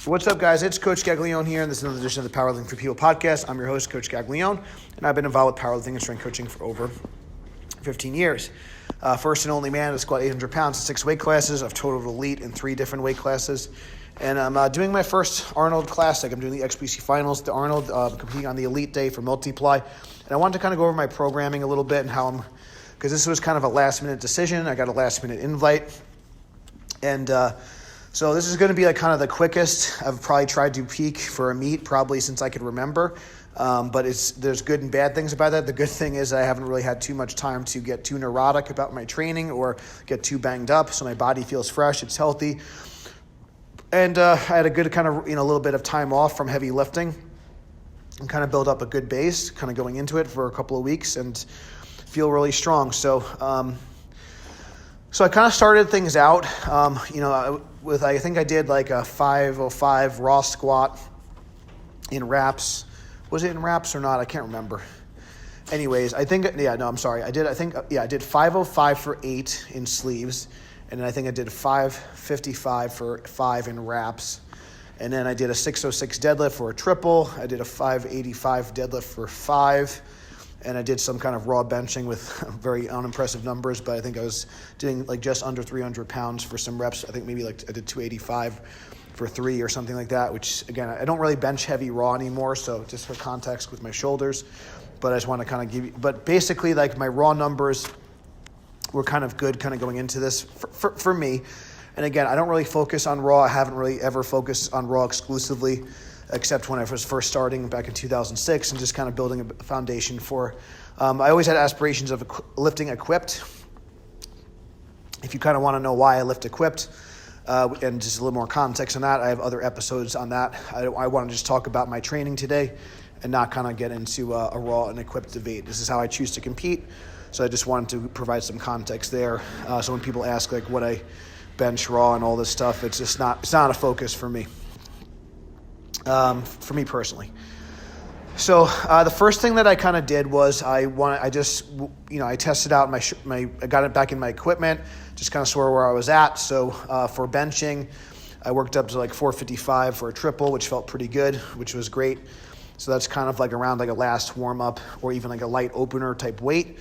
What's up, guys? It's Coach Gaglione here, and this is another edition of the Powerlifting for People podcast. I'm your host, Coach Gaglione, and I've been involved with powerlifting and strength coaching for over 15 years. First and only man to squat 800 pounds in 6 weight classes. I've totaled elite in 3 different weight classes. And I'm doing my first Arnold Classic. I'm doing the XBC Finals, the Arnold, competing on the Elite Day for Multiply. And I wanted to kind of go over my programming a little bit and how because this was kind of a last-minute decision. I got a last-minute invite. And so this is going to be like kind of the quickest I've probably tried to peak for a meet probably since I could remember. But there's good and bad things about that. The good thing is I haven't really had too much time to get too neurotic about my training or get too banged up. So my body feels fresh, it's healthy. And I had a good kind of, a little bit of time off from heavy lifting and kind of build up a good base kind of going into it for a couple of weeks and feel really strong. So I kind of started things out, I think I did like a 505 raw squat in reps. Was it in reps or not? I can't remember. Anyways, I did 505 for 8 in sleeves. And then I think I did 555 for 5 in reps. And then I did a 606 deadlift for a triple. I did a 585 deadlift for 5. And I did some kind of raw benching with very unimpressive numbers, but I think I was doing like just under 300 pounds for some reps. I think maybe like I did 285 for 3 or something like that, which again, I don't really bench heavy raw anymore. So just for context with my shoulders, but I just want to kind of give you, but basically like my raw numbers were kind of good kind of going into this for me. And again, I don't really focus on raw. I haven't really ever focused on raw exclusively, except when I was first starting back in 2006 and just kind of building a foundation for, I always had aspirations of lifting equipped. If you kind of want to know why I lift equipped, and just a little more context on that, I have other episodes on that. I want to just talk about my training today and not kind of get into a raw and equipped debate. This is how I choose to compete. So I just wanted to provide some context there. So when people ask like what I bench raw and all this stuff, it's not a focus for me. For me personally. So the first thing that I kind of did was I tested out I got it back in my equipment, just kind of saw where I was at. So for benching, I worked up to like 455 for a triple, which felt pretty good, which was great. So that's kind of like around like a last warm up or even like a light opener type weight.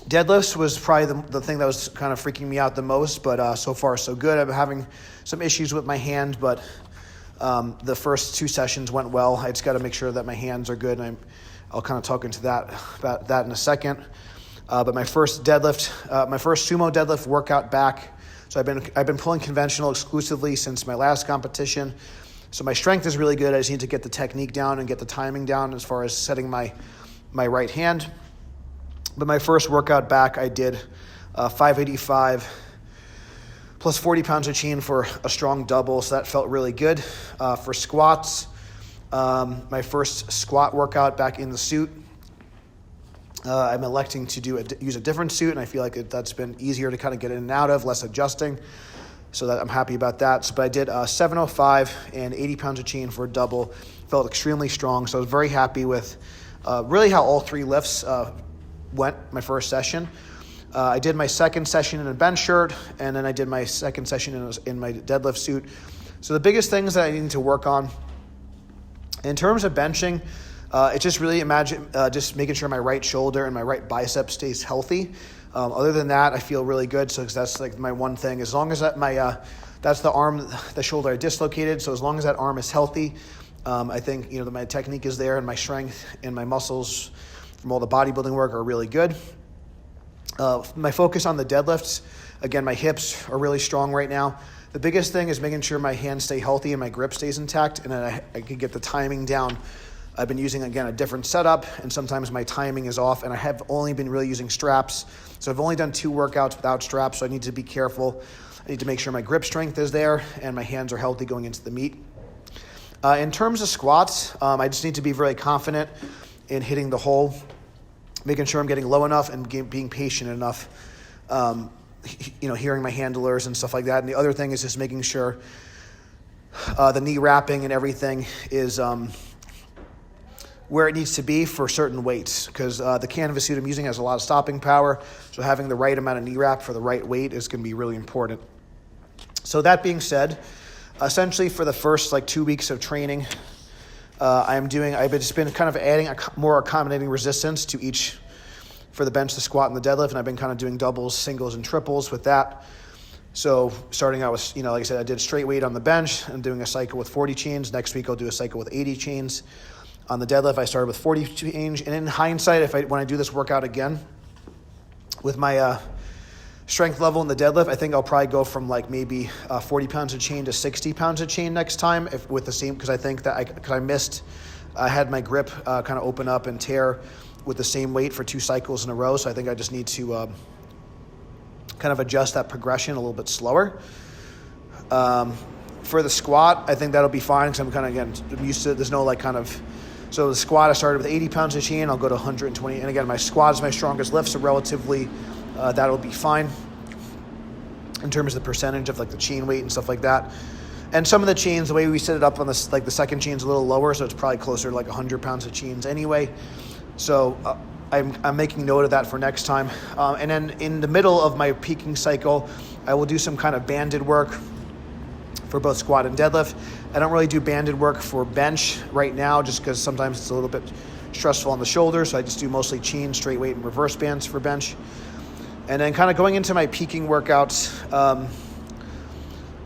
Deadlifts was probably the thing that was kind of freaking me out the most, but so far so good. I'm having some issues with my hand, but the first 2 sessions went well. I just got to make sure that my hands are good, and I'll kind of talk into about that in a second. But my first deadlift, my first sumo deadlift workout back. So I've been pulling conventional exclusively since my last competition. So my strength is really good. I just need to get the technique down and get the timing down as far as setting my right hand. But my first workout back, I did 585 plus 40 pounds of chain for a strong double, so that felt really good. For squats, my first squat workout back in the suit, I'm electing to use a different suit, and I feel like that's been easier to kind of get in and out of, less adjusting, so that I'm happy about that. But I did 705 and 80 pounds of chain for a double, felt extremely strong, so I was very happy with really how all 3 lifts went my first session. I did my second session in a bench shirt, and then I did my second session in my deadlift suit. So the biggest things that I need to work on in terms of benching, it's just really just making sure my right shoulder and my right bicep stays healthy. Other than that, I feel really good. So that's like my one thing. As long as that's the shoulder I dislocated. So as long as that arm is healthy, I think that my technique is there and my strength and my muscles from all the bodybuilding work are really good. My focus on the deadlifts, again, my hips are really strong right now. The biggest thing is making sure my hands stay healthy and my grip stays intact, and then I can get the timing down. I've been using, again, a different setup, and sometimes my timing is off, and I have only been really using straps. So I've only done 2 workouts without straps, so I need to be careful. I need to make sure my grip strength is there and my hands are healthy going into the meet. In terms of squats, I just need to be very confident in hitting the hole, making sure I'm getting low enough and being patient enough, hearing my handlers and stuff like that. And the other thing is just making sure the knee wrapping and everything is where it needs to be for certain weights, because the canvas suit I'm using has a lot of stopping power, so having the right amount of knee wrap for the right weight is going to be really important. So that being said, essentially for the first like 2 weeks of training, I've just been kind of adding more accommodating resistance to each for the bench, the squat, and the deadlift, and I've been kind of doing doubles, singles, and triples with that. So starting out with, like I said, I did straight weight on the bench. I'm doing a cycle with 40 chains. Next week I'll do a cycle with 80 chains. On the deadlift, I started with 40 chains. And in hindsight, when I do this workout again with my strength level in the deadlift, I think I'll probably go from like maybe 40 pounds a chain to 60 pounds a chain next time with the same, because I think that I had my grip kind of open up and tear with the same weight for 2 cycles in a row. So I think I just need to kind of adjust that progression a little bit slower. For the squat, I think that'll be fine because I'm kind of, again, I'm used to, there's no like kind of, so the squat, I started with 80 pounds a chain, I'll go to 120. And again, my squat is my strongest lift, so relatively that'll be fine in terms of the percentage of like the chain weight and stuff like that. And some of the chains, the way we set it up on this, like the second chain's a little lower, so it's probably closer to like 100 pounds of chains anyway. So I'm making note of that for next time. And then in the middle of my peaking cycle, I will do some kind of banded work for both squat and deadlift. I don't really do banded work for bench right now just because sometimes it's a little bit stressful on the shoulders. So I just do mostly chain, straight weight, and reverse bands for bench. And then kind of going into my peaking workouts.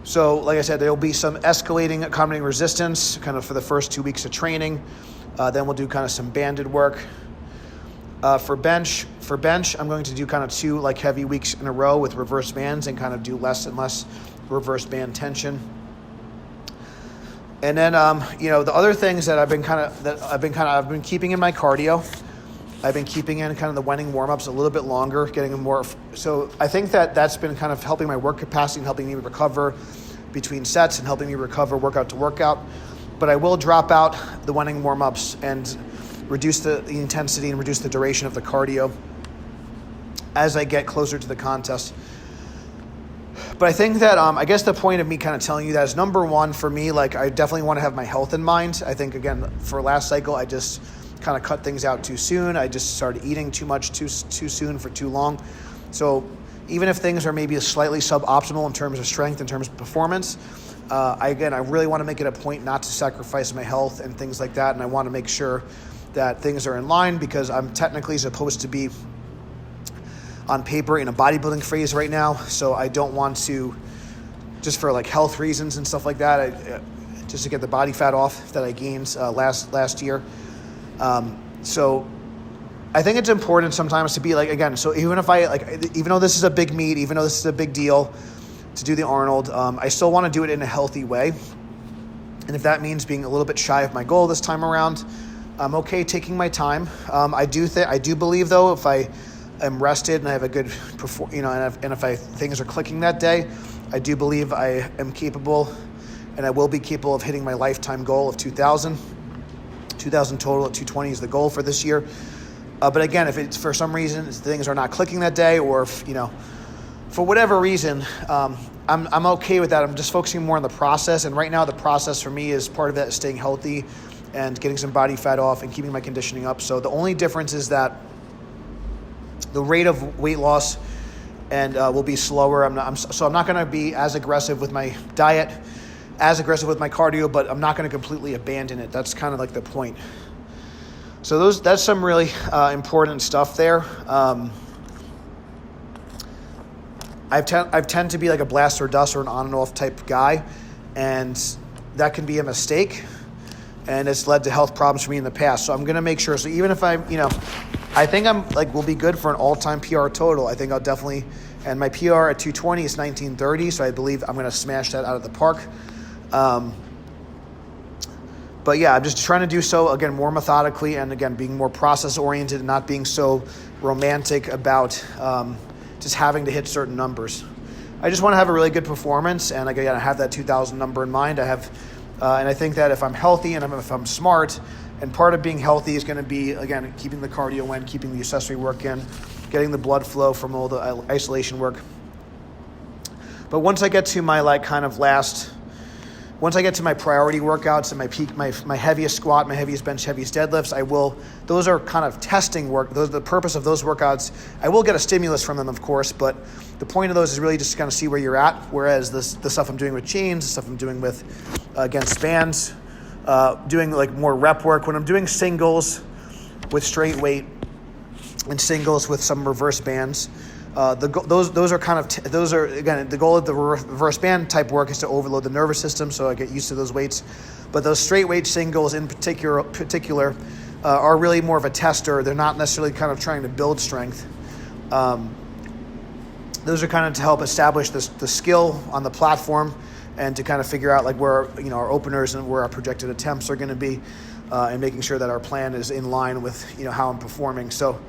So like I said, there'll be some escalating accommodating resistance kind of for the first 2 weeks of training. Then we'll do kind of some banded work. For bench, I'm going to do kind of 2 like heavy weeks in a row with reverse bands and kind of do less and less reverse band tension. And then, the other things that I've been keeping in my cardio, I've been keeping in kind of the Wenning warm-ups a little bit longer, getting more. So I think that's been kind of helping my work capacity and helping me recover between sets and helping me recover workout to workout. But I will drop out the Wenning warm-ups and reduce the intensity and reduce the duration of the cardio as I get closer to the contest. But I think that, I guess the point of me kind of telling you that is, number one, for me, like I definitely want to have my health in mind. I think, again, for last cycle, I just kind of cut things out too soon. I just started eating too much too soon for too long. So even if things are maybe slightly suboptimal in terms of strength, in terms of performance, I really want to make it a point not to sacrifice my health and things like that. And I want to make sure that things are in line because I'm technically supposed to be on paper in a bodybuilding phase right now. So I don't want to, just for like health reasons and stuff like that, just to get the body fat off that I gained last year. So I think it's important sometimes to be like, again, so even though this is a big meet, even though this is a big deal to do the Arnold, I still want to do it in a healthy way. And if that means being a little bit shy of my goal this time around, I'm okay taking my time. I do believe though, if I am rested and I have a good and if things are clicking that day, I do believe I am capable and I will be capable of hitting my lifetime goal of 2,000 total at 220 is the goal for this year. But again, if it's for some reason things are not clicking that day, or if, for whatever reason, I'm okay with that. I'm just focusing more on the process. And right now the process for me is part of that is staying healthy and getting some body fat off and keeping my conditioning up. So the only difference is that the rate of weight loss will be slower. I'm not going to be as aggressive with my diet, as aggressive with my cardio, but I'm not going to completely abandon it. That's kind of like the point. So that's some really important stuff there. I tend to be like a blast or dust or an on and off type guy, and that can be a mistake, and it's led to health problems for me in the past. So I'm going to make sure. So even if I think we'll be good for an all-time PR total. I think I'll definitely, and my PR at 220 is 1930, so I believe I'm going to smash that out of the park. But yeah, I'm just trying to do so, again, more methodically and, again, being more process-oriented and not being so romantic about just having to hit certain numbers. I just want to have a really good performance, and again, I have that 2,000 number in mind. And I think that if I'm healthy and if I'm smart, and part of being healthy is going to be, again, keeping the cardio in, keeping the accessory work in, getting the blood flow from all the isolation work. But once I get to my kind of last once I get to my priority workouts and my peak, my heaviest squat, my heaviest bench, heaviest deadlifts, those are kind of testing work. The purpose of those workouts, I will get a stimulus from them, of course, but the point of those is really just to kind of see where you're at. Whereas the stuff I'm doing with chains, the stuff I'm doing with, against bands, doing like more rep work. When I'm doing singles with straight weight and singles with some reverse bands, those are again, the goal of the reverse band type work is to overload the nervous system, so I get used to those weights. But those straight weight singles in particular are really more of a tester. They're not necessarily kind of trying to build strength. Those are kind of to help establish the skill on the platform and to kind of figure out like where our openers and where our projected attempts are going to be, and making sure that our plan is in line with how I'm performing. So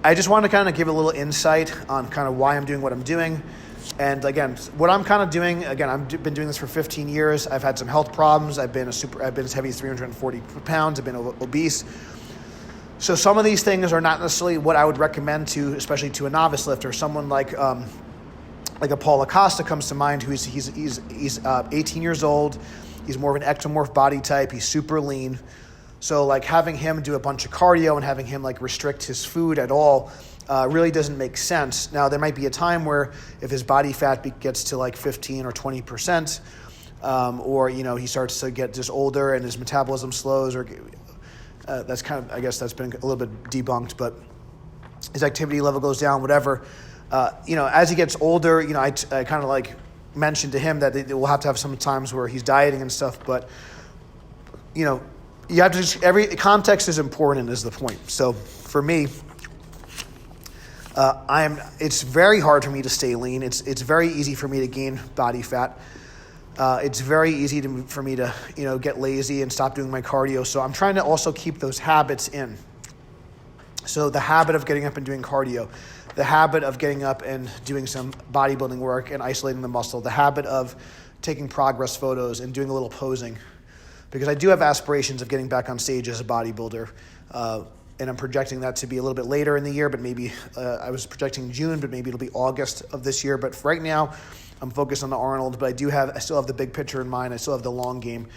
I just want to kind of give a little insight on kind of why I'm doing what I'm doing. And again, what I'm kind of doing, again, I've been doing this for 15 years. I've had some health problems. I've been as heavy as 340 pounds. I've been obese. So some of these things are not necessarily what I would recommend especially to a novice lifter. Someone like a Paul Acosta comes to mind, he's 18 years old. He's more of an ectomorph body type. He's super lean. So like having him do a bunch of cardio and having him like restrict his food at all really doesn't make sense. Now there might be a time where if his body fat gets to like 15 or 20%, or he starts to get just older and his metabolism slows, or that's kind of, I guess that's been a little bit debunked, but his activity level goes down, whatever. As he gets older, I kind of like mentioned to him that we'll have to have some times where he's dieting and stuff, but you have to every context is important is the point. So for me, it's very hard for me to stay lean. It's very easy for me to gain body fat. It's very easy for me to get lazy and stop doing my cardio. So I'm trying to also keep those habits in. So the habit of getting up and doing cardio, the habit of getting up and doing some bodybuilding work and isolating the muscle, the habit of taking progress photos and doing a little posing. Because I do have aspirations of getting back on stage as a bodybuilder, and I'm projecting that to be a little bit later in the year, but maybe I was projecting June, but maybe it'll be August of this year. But for right now, I'm focused on the Arnold, but I still have the big picture in mind. I still have the long game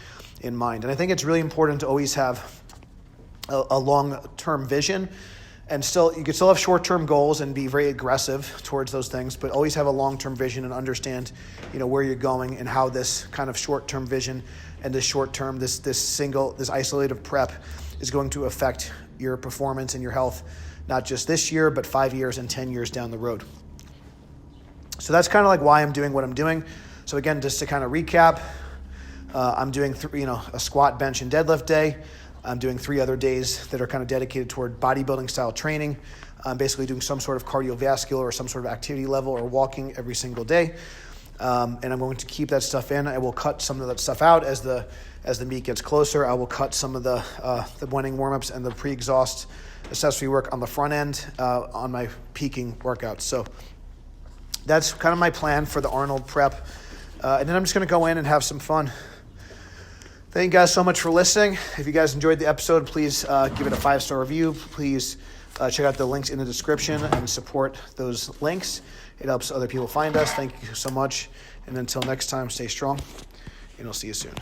in mind. And I think it's really important to always have a long-term vision. And you can still have short-term goals and be very aggressive towards those things, but always have a long-term vision and understand, where you're going and how this kind of short-term vision and this short-term, this isolated prep is going to affect your performance and your health, not just this year, but 5 years and 10 years down the road. So that's kind of like why I'm doing what I'm doing. So again, just to kind of recap, I'm doing a squat, bench, and deadlift day. I'm doing 3 other days that are kind of dedicated toward bodybuilding style training. I'm basically doing some sort of cardiovascular or some sort of activity level or walking every single day. And I'm going to keep that stuff in. I will cut some of that stuff out as the meet gets closer. I will cut some of the morning warm-ups and the pre-exhaust accessory work on the front end on my peaking workouts. So that's kind of my plan for the Arnold prep. And then I'm just going to go in and have some fun. Thank you guys so much for listening. If you guys enjoyed the episode, please give it a 5-star review. Please check out the links in the description and support those links. It helps other people find us. Thank you so much. And until next time, stay strong, and I'll see you soon.